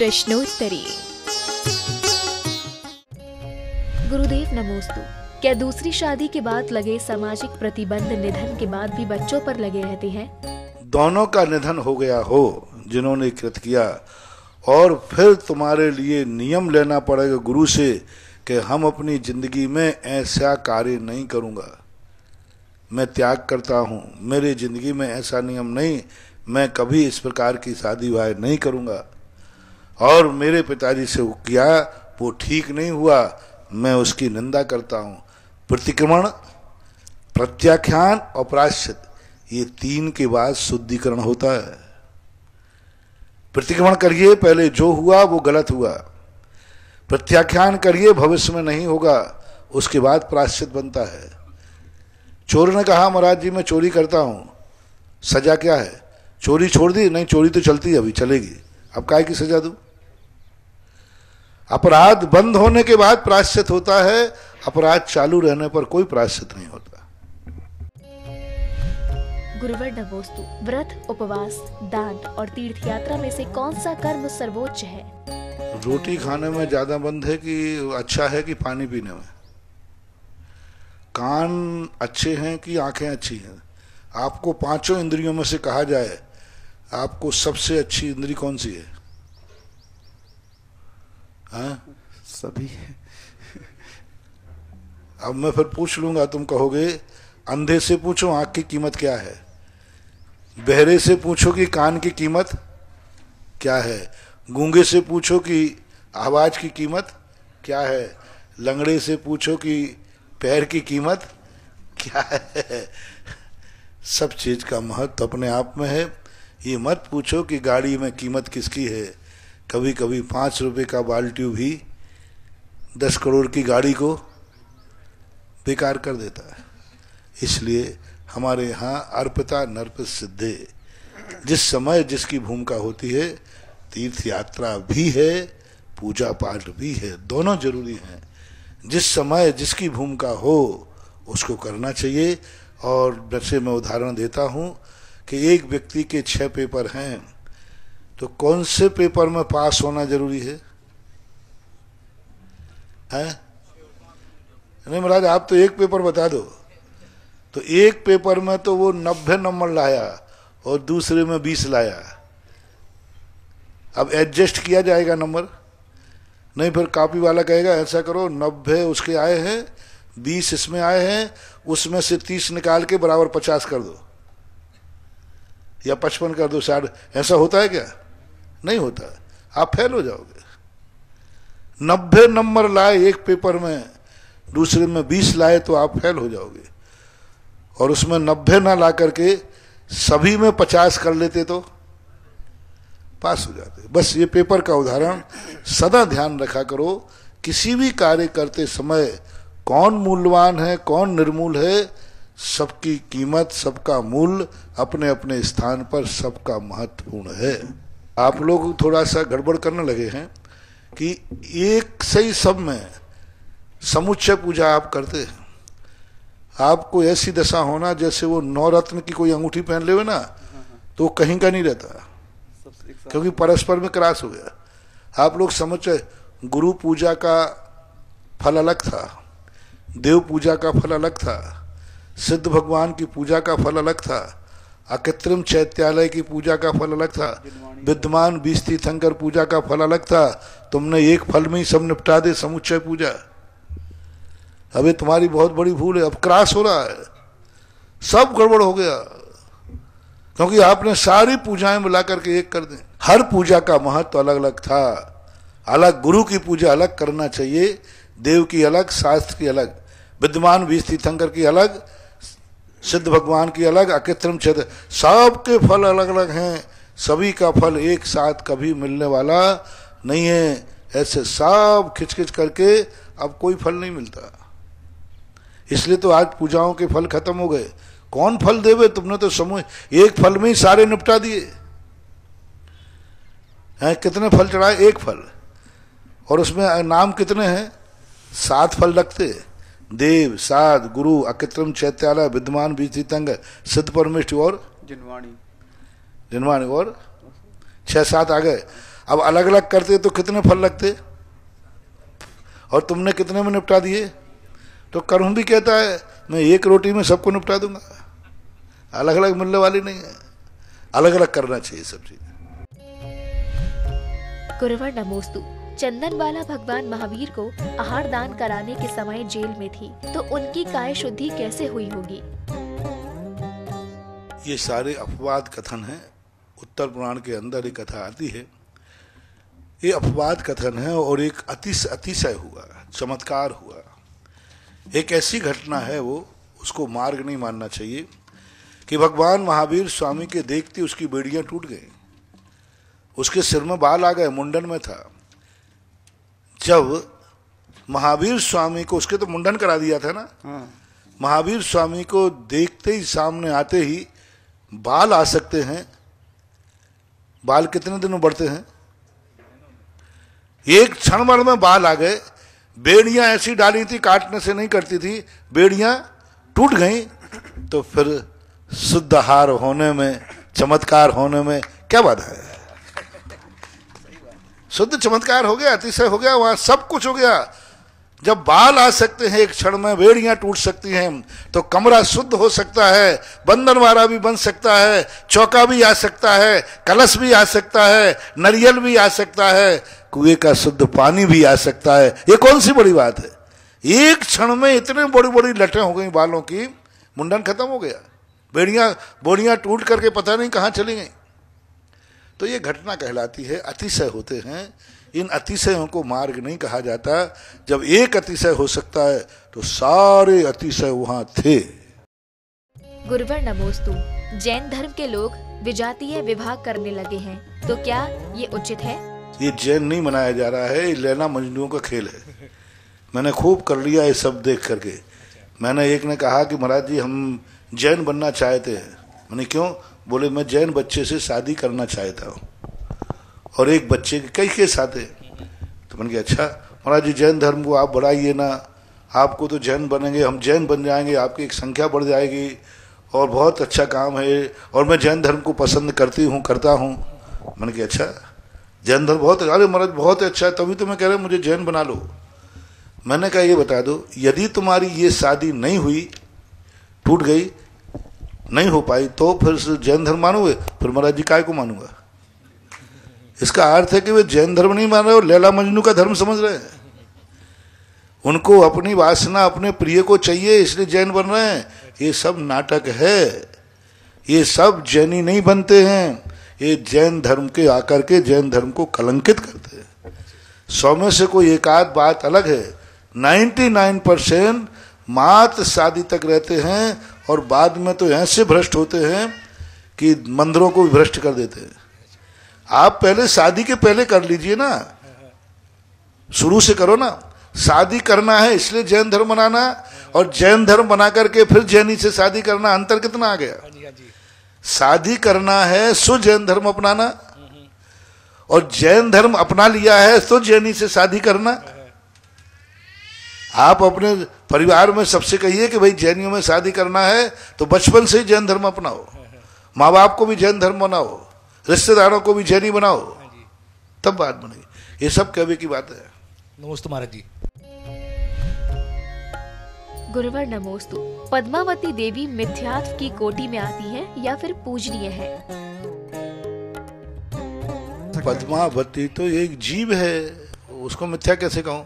प्रश्नोत्तरी। गुरुदेव नमोस्तु। क्या दूसरी शादी के बाद लगे सामाजिक प्रतिबंध निधन के बाद भी बच्चों पर लगे रहते हैं? दोनों का निधन हो गया हो जिन्होंने कृत किया, और फिर तुम्हारे लिए नियम लेना पड़ेगा गुरु से कि हम अपनी जिंदगी में ऐसा कार्य नहीं करूंगा, मैं त्याग करता हूं, मेरी जिंदगी में ऐसा नियम नहीं, मैं कभी इस प्रकार की शादी विवाह नहीं करूंगा, और मेरे पिताजी से वो किया वो ठीक नहीं हुआ, मैं उसकी निंदा करता हूं। प्रतिक्रमण, प्रत्याख्यान और प्रायश्चित, ये तीन के बाद शुद्धिकरण होता है। प्रतिक्रमण करिए, पहले जो हुआ वो गलत हुआ, प्रत्याख्यान करिए भविष्य में नहीं होगा, उसके बाद प्रायश्चित बनता है। चोर ने कहा महाराज जी मैं चोरी करता हूं, सजा क्या है? चोरी छोड़ दी? नहीं, चोरी तो चलती है, अभी चलेगी, अब काहे की सजा दूं? अपराध बंद होने के बाद प्रायश्चित होता है, अपराध चालू रहने पर कोई प्रायश्चित नहीं होता। गुरुवर नमोस्तु। व्रत, उपवास, दान और तीर्थ यात्रा में से कौन सा कर्म सर्वोच्च है? रोटी खाने में ज्यादा बंद है कि अच्छा है कि पानी पीने में? कान अच्छे हैं कि आंखें अच्छी हैं? आपको पांचों इंद्रियों में से कहा जाए आपको सबसे अच्छी इंद्री कौन सी है? हाँ? सभी। अब मैं फिर पूछ लूंगा, तुम कहोगे अंधे से पूछो आंख की कीमत क्या है, बहरे से पूछो कि कान की कीमत क्या है, गूंगे से पूछो कि आवाज की कीमत क्या है, लंगड़े से पूछो कि पैर की कीमत क्या है। सब चीज का महत्व अपने आप में है। ये मत पूछो कि गाड़ी में कीमत किसकी है, कभी कभी 5 रुपए का बाल्टी भी 10 करोड़ की गाड़ी को बेकार कर देता है। इसलिए हमारे यहाँ अर्पिता नर्पित सिद्धे, जिस समय जिसकी भूमिका होती है, तीर्थ यात्रा भी है, पूजा पाठ भी है, दोनों जरूरी हैं। जिस समय जिसकी भूमिका हो उसको करना चाहिए। और जैसे मैं उदाहरण देता हूं कि एक व्यक्ति के 6 पेपर हैं, तो कौन से पेपर में पास होना जरूरी है? नहीं महाराज आप तो एक पेपर बता दो। तो एक पेपर में तो वो 90 नंबर लाया और दूसरे में 20 लाया, अब एडजस्ट किया जाएगा नंबर? नहीं, फिर कॉपी वाला कहेगा ऐसा करो 90 उसके आए हैं, 20 इसमें आए हैं, उसमें से 30 निकाल के बराबर 50 कर दो या 55 कर दो, 60। ऐसा होता है क्या? नहीं होता, आप फेल हो जाओगे। 90 नंबर लाए एक पेपर में, दूसरे में 20 लाए तो आप फेल हो जाओगे। और उसमें 90 ना ला करके सभी में 50 कर लेते तो पास हो जाते। बस ये पेपर का उदाहरण सदा ध्यान रखा करो। किसी भी कार्य करते समय कौन मूल्यवान है कौन निर्मूल है, सबकी कीमत सबका मूल्य अपने अपने स्थान पर सबका महत्वपूर्ण है। आप लोग थोड़ा सा गड़बड़ करने लगे हैं कि एक सही सब में समुच्चय पूजा आप करते हैं। आपको ऐसी दशा होना जैसे वो 9 रत्न की कोई अंगूठी पहन ले ना, तो कहीं का नहीं रहता, क्योंकि परस्पर में क्रॉस हो गया। आप लोग समझे गुरु पूजा का फल अलग था, देव पूजा का फल अलग था, सिद्ध भगवान की पूजा का फल अलग था, अकृत्रिम चैत्यालय की पूजा का फल अलग था, विद्यमान 20 तीर्थंकर पूजा का फल अलग था। तुमने एक फल में ही सब निपटा दे, समुच्चय पूजा। अबे तुम्हारी बहुत बड़ी भूल है, अब क्रॉस हो रहा है, सब गड़बड़ हो गया, क्योंकि आपने सारी पूजाएं मिला करके एक कर दी। हर पूजा का महत्व अलग अलग था, अलग गुरु की पूजा अलग करना चाहिए, देव की अलग, शास्त्र की अलग, विद्यमान 20 तीर्थंकर की अलग, सिद्ध भगवान की अलग, अकृत्रिम चैत्य, सबके फल अलग अलग हैं। सभी का फल एक साथ कभी मिलने वाला नहीं है। ऐसे सब खिचखिच करके अब कोई फल नहीं मिलता। इसलिए तो आज पूजाओं के फल खत्म हो गए। कौन फल देवे? तुमने तो समूह एक फल में ही सारे निपटा दिए हैं। कितने फल चढ़ाए? एक फल, और उसमें नाम कितने हैं? 7 फल लगते, देव, साध, गुरु, अकृत्रिम चैत्यालय, विद्यमान 20 तीर्थंकर, सिद्ध परमेष्ठ और जिनवाणी और 6-7 आ गए। अब अलग अलग करते तो कितने फल लगते, और तुमने कितने में निपटा दिए। तो कर्म भी कहता है मैं एक रोटी में सबको निपटा दूंगा, अलग अलग मिलने वाली नहीं है, अलग अलग करना चाहिए सब चीज। गुरुवर नमोस्तु। चंदनबाला भगवान महावीर को आहार दान कराने के समय जेल में थी, तो उनकी काय शुद्धि कैसे हुई होगी? ये सारे अपवाद कथन हैं। उत्तर पुराण के अंदर एक कथा आती है, ये अपवाद कथन है और एक अतिशय हुआ, चमत्कार हुआ, एक ऐसी घटना है वो, उसको मार्ग नहीं मानना चाहिए कि भगवान महावीर स्वामी के देखते उसकी बेड़ियां टूट गई, उसके सिर में बाल आ गए, मुंडन में था। जब महावीर स्वामी को, उसके तो मुंडन करा दिया था ना, महावीर स्वामी को देखते ही, सामने आते ही बाल आ सकते हैं। बाल कितने दिन में बढ़ते हैं? एक क्षण भर में बाल आ गए। बेड़ियां ऐसी डाली थी, काटने से नहीं करती थी, बेड़ियां टूट गई। तो फिर शुद्ध आहार होने में, चमत्कार होने में क्या बाधा है? शुद्ध चमत्कार हो गया, अतिशय हो गया, वहां सब कुछ हो गया। जब बाल आ सकते हैं एक क्षण में, बेड़ियां टूट सकती हैं, तो कमरा शुद्ध हो सकता है, बंधनवारा भी बन सकता है, चौका भी आ सकता है, कलश भी आ सकता है, नारियल भी आ सकता है, कुएं का शुद्ध पानी भी आ सकता है। ये कौन सी बड़ी बात है? एक क्षण में इतने बड़ी बड़ी लटें हो गई बालों की, मुंडन खत्म हो गया, बोड़ियां टूट करके पता नहीं कहां चली गई। तो ये घटना कहलाती है, अतिशय होते हैं। इन अतिशयों को मार्ग नहीं कहा जाता। जब एक अतिशय हो सकता है तो सारे अतिशय वहां थे। गुरुवर नमोस्तु। जैन धर्म के लोग विजातीय विवाह करने लगे हैं, तो क्या ये उचित है? ये जैन नहीं मनाया जा रहा है, ये लैला मजनू का खेल है। मैंने खूब कर लिया ये सब देख करके। मैंने एक ने कहा कि महाराज जी हम जैन बनना चाहते हैं। मैंने क्यों? बोले मैं जैन बच्चे से शादी करना चाहता हूँ, और एक बच्चे के कई केस आते। तो मैंने कहा अच्छा महाराज जी जैन धर्म को आप बढ़ाइए ना, आपको तो जैन बनेंगे, हम जैन बन जाएंगे, आपकी एक संख्या बढ़ जाएगी और बहुत अच्छा काम है, और मैं जैन धर्म को पसंद करता हूँ। मैंने कहा अच्छा जैन धर्म बहुत, अरे महाराज बहुत अच्छा है, तभी तो मैं कह रहा हूँ मुझे जैन बना लो। मैंने कहा ये बता दो, यदि तुम्हारी ये शादी नहीं हुई, टूट गई, नहीं हो पाई, तो फिर जैन धर्म मानोगे? फिर महाराज जी काय को मानूंगा? इसका अर्थ है कि वे जैन धर्म नहीं मान रहे और लैला मजनू का धर्म समझ रहे हैं। उनको अपनी वासना, अपने प्रिय को चाहिए, इसलिए जैन बन रहे हैं। ये सब नाटक है, ये सब जैनी नहीं बनते हैं, ये जैन धर्म के आकर के जैन धर्म को कलंकित करते हैं। 100 में से कोई एक आध बात अलग है, 99% मात्र शादी तक रहते हैं और बाद में तो ऐसे भ्रष्ट होते हैं कि मंदिरों को भी भ्रष्ट कर देते हैं। आप पहले शादी के पहले कर लीजिए ना, शुरू से करो ना। शादी करना है इसलिए जैन धर्म बनाना, और जैन धर्म बना करके फिर जैनी से शादी करना, अंतर कितना आ गया? शादी करना है सो जैन धर्म अपनाना, और जैन धर्म अपना लिया है तो जैनी से शादी करना। आप अपने परिवार में सबसे कहिए कि भाई जैनियों में शादी करना है तो बचपन से ही जैन धर्म अपनाओ, माँ बाप को भी जैन धर्म बनाओ, रिश्तेदारों को भी जैनी बनाओ, तब बात बनेगी। ये सब कहने की बात है। नमस्ते महाराज जी। गुरुवर नमोस्तु। पद्मावती देवी मिथ्यात्व की कोटि में आती है या फिर पूजनीय है? पद्मावती तो एक जीव है, उसको मिथ्या कैसे कहूं?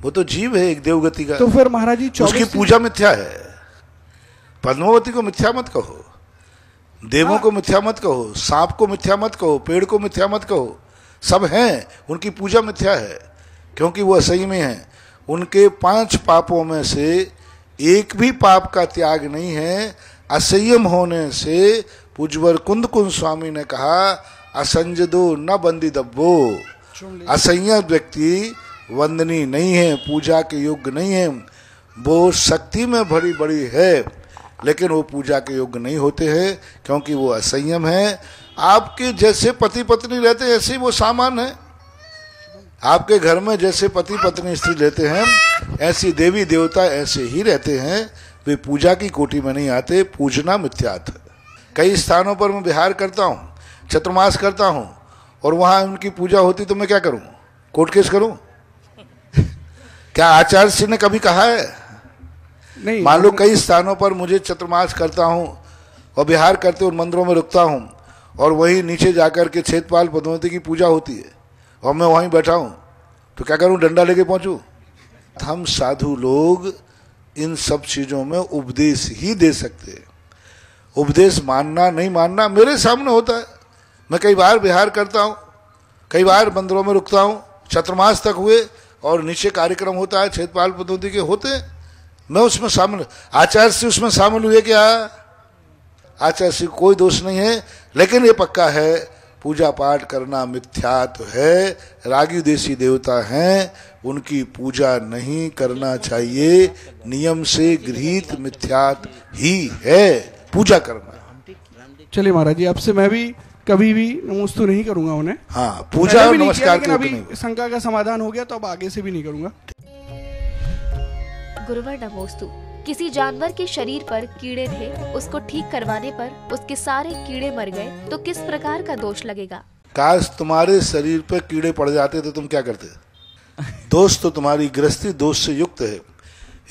वो तो जीव है एक देवगति का। तो फिर महाराज जी उसकी पूजा मिथ्या है। पद्मावती को मिथ्या मत कहो, देवों को मिथ्या मत कहो, सांप को मिथ्या मत कहो, पेड़ को मिथ्या मत कहो, सब हैं, उनकी पूजा मिथ्या है क्योंकि वो असंयमी हैं। उनके 5 पापों में से एक भी पाप का त्याग नहीं है। असंयम होने से पूज्यवर कुंद स्वामी ने कहा असंजदो न बंदी दब्बो। असंयम व्यक्ति वंदनीय नहीं है, पूजा के योग्य नहीं है। वो शक्ति में भरी बड़ी है लेकिन वो पूजा के योग्य नहीं होते हैं क्योंकि वो असंयम है। आपके जैसे पति पत्नी रहते हैं ऐसे ही वो सामान है। आपके घर में जैसे पति पत्नी स्त्री रहते हैं ऐसी देवी देवता ऐसे ही रहते हैं, वे पूजा की कोटि में नहीं आते। पूजना मिथ्यात्। कई स्थानों पर मैं विहार करता हूँ, चतुर्मास करता हूँ, और वहाँ उनकी पूजा होती तो मैं क्या करूँ, कोर्ट केस करूँ? क्या आचार्य श्री ने कभी कहा है? नहीं, मान लो कई स्थानों पर मुझे चतुर्मास करता हूँ और विहार करते उन मंदिरों में रुकता हूँ और वहीं नीचे जाकर के क्षेत्रपाल पद्मावती की पूजा होती है और मैं वहीं बैठा हूँ, तो क्या करूँ, डंडा लेके पहुँचूँ? हम साधु लोग इन सब चीज़ों में उपदेश ही दे सकते हैं। उपदेश मानना नहीं मानना मेरे सामने होता है। मैं कई बार विहार करता हूँ, कई बार मंदिरों में रुकता हूँ, चतुर्मास तक हुए और नीचे कार्यक्रम होता है क्षेत्रपाल पद्धति के होते हैं, मैं उसमें शामिल। आचार्य श्री उसमें शामिल हुए क्या? आचार्य श्री कोई दोष नहीं है, लेकिन ये पक्का है पूजा पाठ करना मिथ्यात्व है। रागी देसी देवता हैं, उनकी पूजा नहीं करना चाहिए, नियम से गृहीत मिथ्यात्व ही है पूजा करना। चलिए महाराज जी, अब से मैं भी कभी भी नमोस्तु नहीं करूंगा उन्हें। हाँ, पूजा और नमस्कार के अभी नहीं। शंका का समाधान हो गया तो अब आगे से भी नहीं करूंगा। गुरुवर नमोस्तु। किसी जानवर के शरीर पर कीड़े थे, उसको ठीक करवाने पर उसके सारे कीड़े मर गए, तो किस प्रकार का दोष लगेगा? काश तुम्हारे शरीर पर कीड़े पड़ जाते तो तुम क्या करते? दोष तो तुम्हारी गृहस्थी दोष से युक्त है।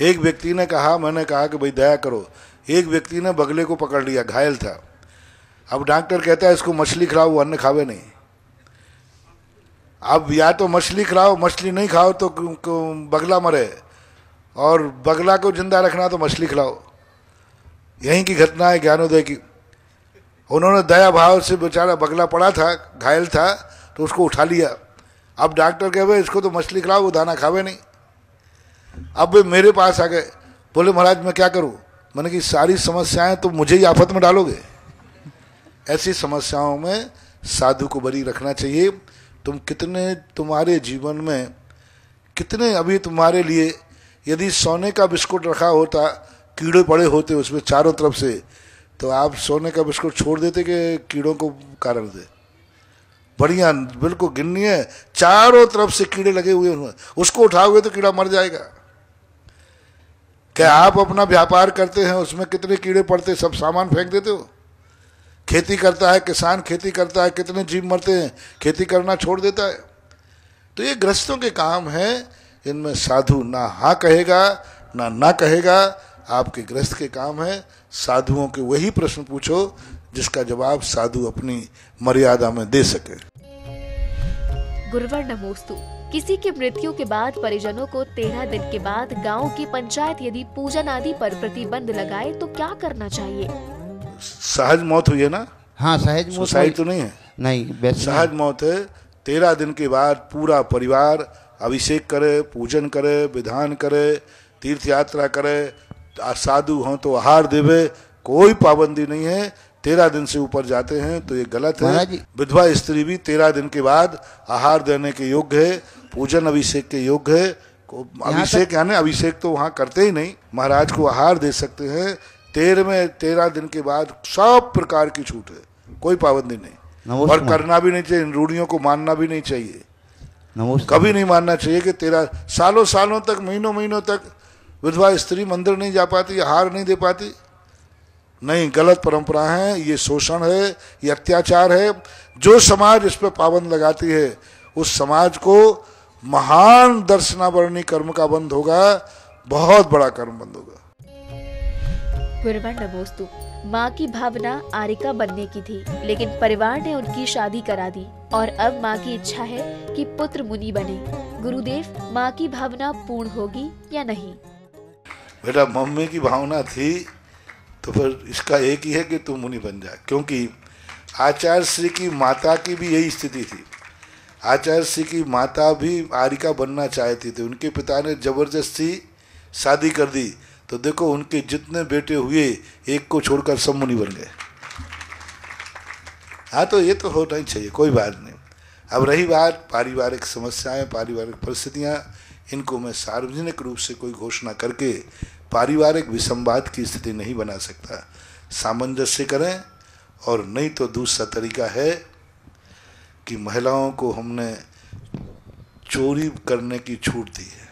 एक व्यक्ति ने कहा, मैंने कहा कि भाई दया करो, एक व्यक्ति ने बगले को पकड़ लिया, घायल था। अब डॉक्टर कहता है इसको मछली खिलाओ, वो अन्न खावे नहीं। अब या तो मछली खिलाओ, मछली नहीं खाओ तो बगला मरे, और बगला को जिंदा रखना तो मछली खिलाओ। यहीं की घटना है ज्ञानोदय की। उन्होंने दया भाव से, बेचारा बगला पड़ा था, घायल था, तो उसको उठा लिया। अब डॉक्टर कहे भाई इसको तो मछली खिलाओ, वो दाना खावे नहीं। अब वे मेरे पास आ गए, बोले महाराज मैं क्या करूं? मैंने कि सारी समस्याएं तो मुझे ही आफत में डालोगे। ऐसी समस्याओं में साधु को बरी रखना चाहिए। तुम कितने, तुम्हारे जीवन में कितने, अभी तुम्हारे लिए यदि सोने का बिस्कुट रखा होता, कीड़े पड़े होते उसमें चारों तरफ से, तो आप सोने का बिस्कुट छोड़ देते कि कीड़ों को कारण दे? बढ़िया, बिल्कुल गिननी है, चारों तरफ से कीड़े लगे हुए हैं, उसको उठाओगे तो कीड़ा मर जाएगा। क्या आप अपना व्यापार करते हैं, उसमें कितने कीड़े पड़ते, सब सामान फेंक देते हो? खेती करता है किसान, खेती करता है, कितने जीव मरते हैं, खेती करना छोड़ देता है। तो ये गृहस्थों के काम है, इनमें साधु ना हाँ कहेगा ना कहेगा, आपके गृहस्थ के काम है। साधुओं के वही प्रश्न पूछो जिसका जवाब साधु अपनी मर्यादा में दे सके। गुरुवर नमोस्तु। किसी की मृत्यु के बाद परिजनों को 13 दिन के बाद गांव की पंचायत यदि पूजन आदि पर प्रतिबंध लगाए तो क्या करना चाहिए? सहज मौत हुई है ना? हाँ, सहज मौत। सुसाइड तो नहीं है? नहीं, सहज मौत है। 13 दिन के बाद पूरा परिवार अभिषेक करे, पूजन करे, विधान करे, तीर्थ यात्रा करे, साधु हों तो आहार देवे, कोई पाबंदी नहीं है। 13 दिन से ऊपर जाते हैं तो ये गलत है। विधवा स्त्री भी 13 दिन के बाद आहार देने के योग्य है, पूजन अभिषेक के योग्य है। अभिषेक यानी अभिषेक तो वहाँ करते ही नहीं, महाराज को आहार दे सकते हैं। 13 दिन के बाद सब प्रकार की छूट है, कोई पाबंदी नहीं, और करना भी नहीं चाहिए। रूढ़ियों को मानना भी नहीं चाहिए, कभी नहीं मानना चाहिए कि 13 सालों तक, महीनों तक विधवा स्त्री मंदिर नहीं जा पाती, आहार नहीं दे पाती। नहीं, गलत परंपरा है, ये शोषण है, ये अत्याचार है। जो समाज इस पर पाबंद लगाती है उस समाज को महान दर्शनावरणी कर्म का बंद होगा, बहुत बड़ा कर्म बंद होगा। गुरुवर नमोस्तु। माँ की भावना आरिका बनने की थी, लेकिन परिवार ने उनकी शादी करा दी और अब माँ की इच्छा है कि पुत्र मुनि बने। गुरुदेव, माँ की भावना पूर्ण होगी या नहीं? बेटा, मम्मी की भावना थी तो फिर इसका एक ही है कि तू मुनि बन जा, क्योंकि आचार्य श्री की माता की भी यही स्थिति थी। आचार्य श्री की माता भी आरिका बनना चाहती थी, उनके पिता ने जबरदस्ती शादी कर दी, तो देखो उनके जितने बेटे हुए एक को छोड़कर सब मुनि बन गए। हाँ, तो ये तो होना ही चाहिए, कोई बात नहीं। अब रही बात पारिवारिक समस्याएं, पारिवारिक परिस्थितियां, इनको मैं सार्वजनिक रूप से कोई घोषणा करके पारिवारिक विसंवाद की स्थिति नहीं बना सकता। सामंजस्य करें, और नहीं तो दूसरा तरीका है कि महिलाओं को हमने चोरी करने की छूट दी है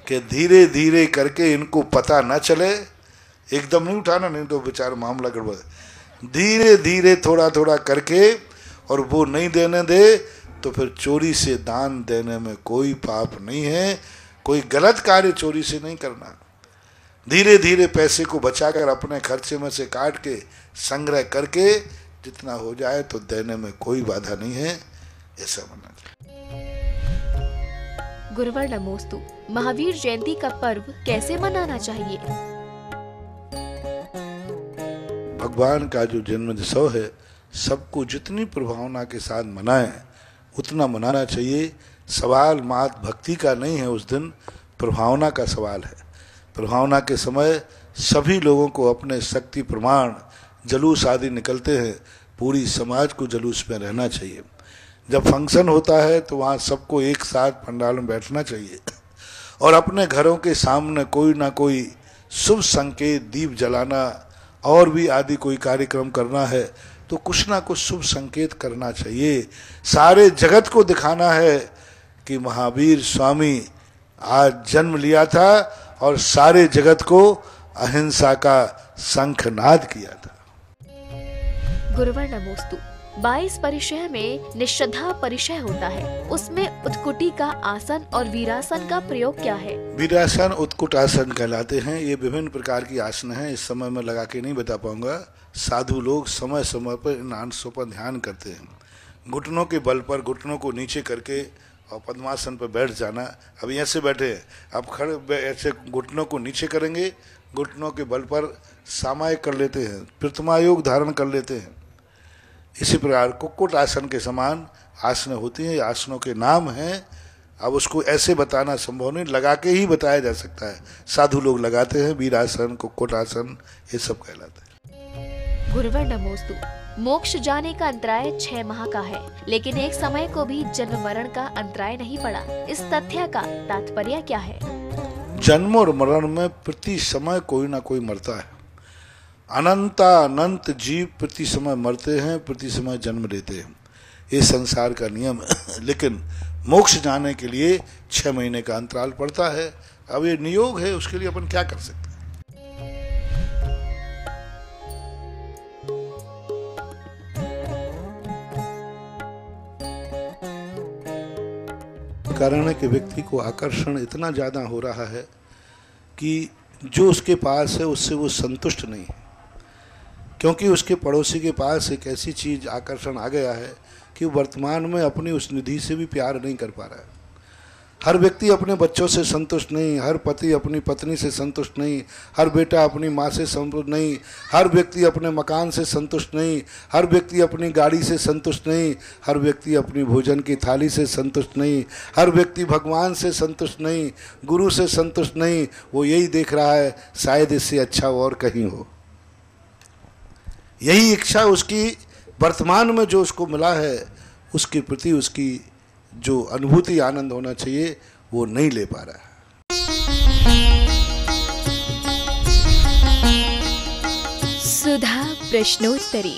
कि धीरे धीरे करके इनको पता ना चले, एकदम नहीं उठाना, नहीं तो बेचारा मामला गड़बड़। धीरे धीरे थोड़ा थोड़ा करके और वो नहीं देने दे तो फिर चोरी से दान देने में कोई पाप नहीं है। कोई गलत कार्य चोरी से नहीं करना। धीरे धीरे पैसे को बचाकर अपने खर्चे में से काट के संग्रह करके जितना हो जाए तो देने में कोई बाधा नहीं है, ऐसा मानना चाहिए। गुरुवर नमोस्तु। महावीर जयंती का पर्व कैसे मनाना चाहिए? भगवान का जो जन्मोत्सव है सबको जितनी प्रभावना के साथ मनाएं उतना मनाना चाहिए। सवाल मात भक्ति का नहीं है, उस दिन प्रभावना का सवाल है। प्रभावना के समय सभी लोगों को अपने शक्ति प्रमाण जुलूस आदि निकलते हैं, पूरी समाज को जुलूस में रहना चाहिए। जब फंक्शन होता है तो वहाँ सबको एक साथ पंडाल में बैठना चाहिए और अपने घरों के सामने कोई ना कोई शुभ संकेत, दीप जलाना और भी आदि कोई कार्यक्रम करना है तो कुछ ना कुछ शुभ संकेत करना चाहिए। सारे जगत को दिखाना है कि महावीर स्वामी आज जन्म लिया था और सारे जगत को अहिंसा का शंखनाद किया था। गुरुवर नमोस्तु। 22 परिचय में निषधा परिचय होता है, उसमें उत्कुटी का आसन और वीरासन का प्रयोग क्या है? वीरासन उत्कुट आसन कहलाते हैं। ये विभिन्न प्रकार की आसन हैं, इस समय में लगा के नहीं बता पाऊंगा। साधु लोग समय समय पर इन आसनों पर ध्यान करते हैं। घुटनों के बल पर घुटनों को नीचे करके और पद्मासन पर बैठ जाना। अब ऐसे बैठे हैं, अब खड़े ऐसे घुटनों को नीचे करेंगे, घुटनों के बल पर सामायिक कर लेते हैं, प्रतिमा योग धारण कर लेते हैं। इसी प्रकार कुक्कुट आसन के समान आसन होती हैं। आसनों के नाम हैं, अब उसको ऐसे बताना संभव नहीं, लगा के ही बताया जा सकता है। साधु लोग लगाते हैं, वीरासन, कुक्कुट आसन, ये सब कहलाते हैं। गुरुवर नमोस्तु। मोक्ष जाने का अंतराय 6 माह का है, लेकिन एक समय को भी जन्म मरण का अंतराय नहीं पड़ा। इस तथ्य का तात्पर्य क्या है? जन्म और मरण में प्रति समय कोई ना कोई मरता है। अनंत जीव प्रति समय मरते हैं, प्रति समय जन्म लेते हैं, ये संसार का नियम है। लेकिन मोक्ष जाने के लिए 6 महीने का अंतराल पड़ता है। अब ये नियोग है, उसके लिए अपन क्या कर सकते हैं। कारण है कि व्यक्ति को आकर्षण इतना ज्यादा हो रहा है कि जो उसके पास है उससे वो संतुष्ट नहीं है, क्योंकि उसके पड़ोसी के पास एक ऐसी चीज आकर्षण आ गया है कि वर्तमान में अपनी उस निधि से भी प्यार नहीं कर पा रहा है। हर व्यक्ति अपने बच्चों से संतुष्ट नहीं, हर पति अपनी पत्नी से संतुष्ट नहीं, हर बेटा अपनी माँ से संतुष्ट नहीं, हर व्यक्ति अपने मकान से संतुष्ट नहीं, हर व्यक्ति अपनी गाड़ी से संतुष्ट नहीं, हर व्यक्ति अपनी भोजन की थाली से संतुष्ट नहीं, हर व्यक्ति भगवान से संतुष्ट नहीं, गुरु से संतुष्ट नहीं। वो यही देख रहा है शायद इससे अच्छा और कहीं हो। यही इच्छा उसकी वर्तमान में जो उसको मिला है उसके प्रति उसकी जो अनुभूति आनंद होना चाहिए वो नहीं ले पा रहा है। सुधा प्रश्नोत्तरी।